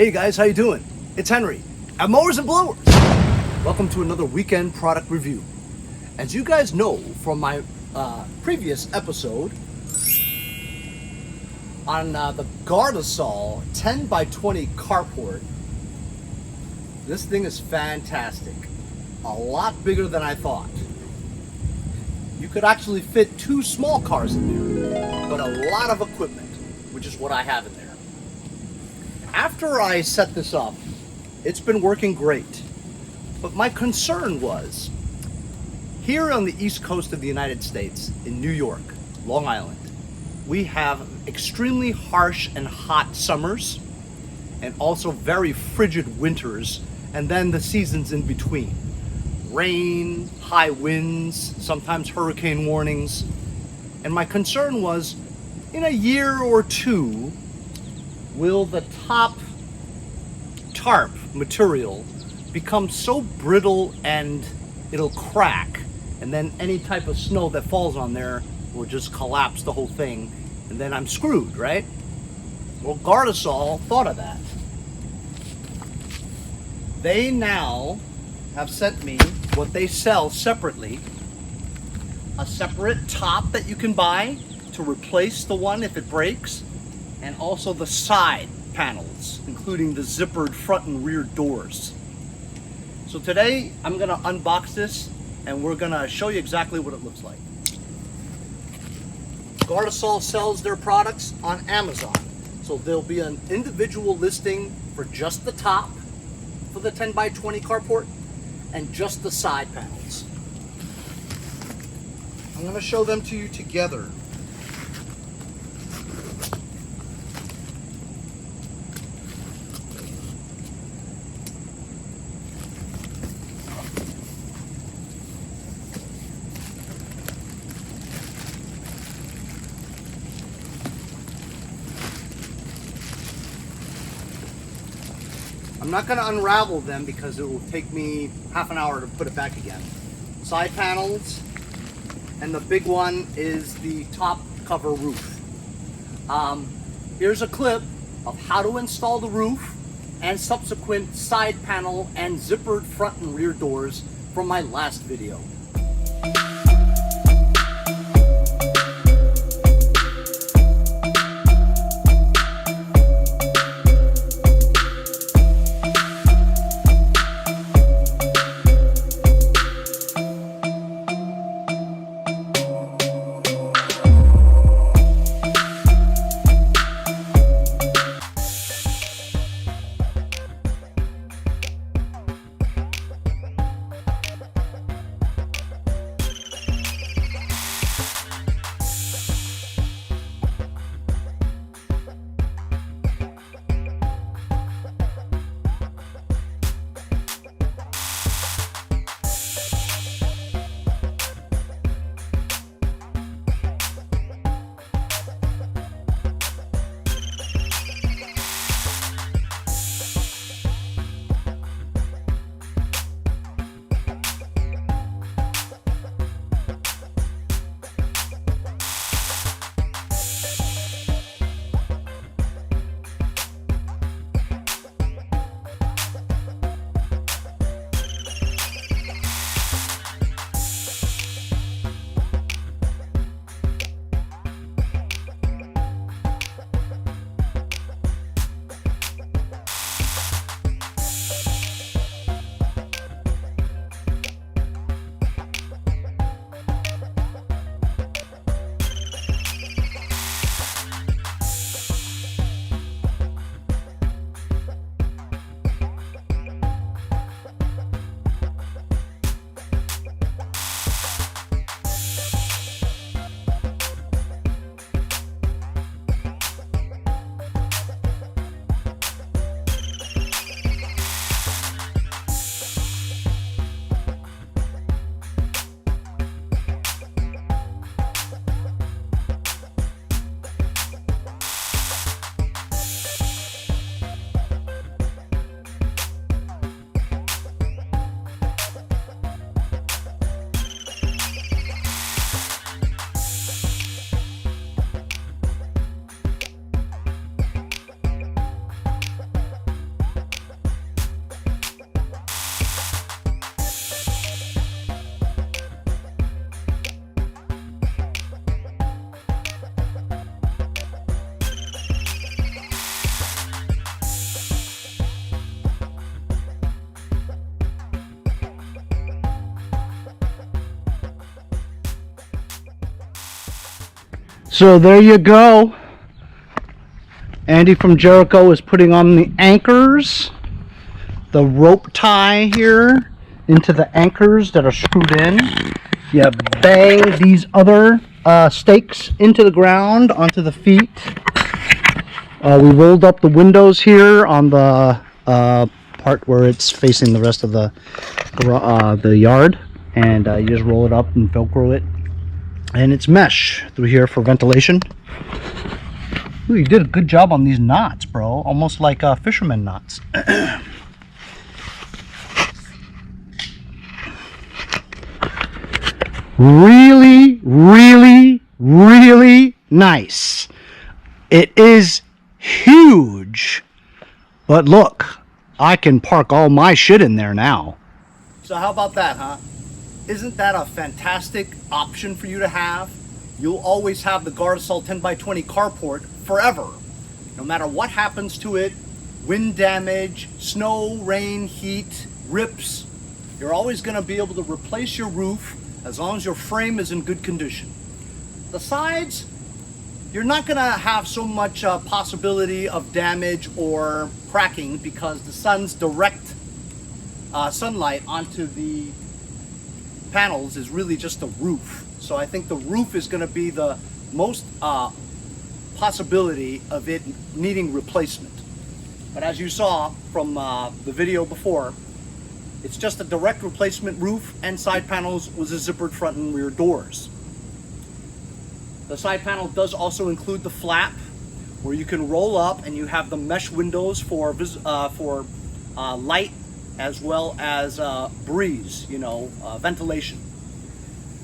Hey guys, how you doing? It's Henry at Mowers and Blowers. Welcome to another weekend product review. As you guys know from my previous episode on the Gardesol 10 by 20 carport, this thing is fantastic. A lot bigger than I thought. You could actually fit 2 small cars in there, but a lot of equipment, which is what I have in there. After I set this up, it's been working great. But my concern was, here on the East Coast of the United States, in New York, Long Island, we have extremely harsh and hot summers, and also very frigid winters, and then the seasons in between. Rain, high winds, sometimes hurricane warnings. And my concern was, in a year or two, will the top tarp material become so brittle and it'll crack, and then any type of snow that falls on there will just collapse the whole thing, and then I'm screwed, right? Well, Gardesol thought of that. They now have sent me what they sell separately, a separate top that you can buy to replace the one if it breaks, and also the side panels, including the zippered front and rear doors. So today I'm gonna unbox this and we're gonna show you exactly what it looks like. Gardesol sells their products on Amazon. So there'll be an individual listing for just the top for the 10 by 20 carport and just the side panels. I'm gonna show them to you together. I'm not going to unravel them because it will take me half an hour to put it back again. Side panels, and the big one is the top cover roof. Here's a clip of how to install the roof and subsequent side panel and zippered front and rear doors from my last video. So there you go. Andy from Jericho is putting on the anchors, the rope tie here into the anchors that are screwed in. You bang these other stakes into the ground onto the feet. We rolled up the windows here on the part where it's facing the rest of the yard, and you just roll it up and Velcro it, and it's mesh through here for ventilation. Ooh, you did a good job on these knots, bro. Almost like fisherman knots. Really, really, really nice. It is huge, but look, I can park all my shit in there now. So how about that, huh? Isn't that a fantastic option for you to have? You'll always have the Gardesol 10x20 carport forever. No matter what happens to it, wind damage, snow, rain, heat, rips, you're always going to be able to replace your roof as long as your frame is in good condition. The sides, you're not going to have so much possibility of damage or cracking because the sun's direct sunlight onto the panels is really just the roof. So I think the roof is going to be the most possibility of it needing replacement. But as you saw from the video before, it's just a direct replacement roof and side panels with a zippered front and rear doors. The side panel does also include the flap where you can roll up, and you have the mesh windows for light as well as breeze, ventilation.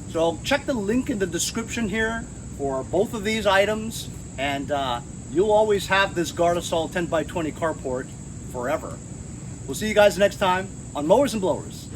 So check the link in the description here for both of these items, and you'll always have this Gardesol 10x20 carport forever. We'll see you guys next time on Mowers and Blowers.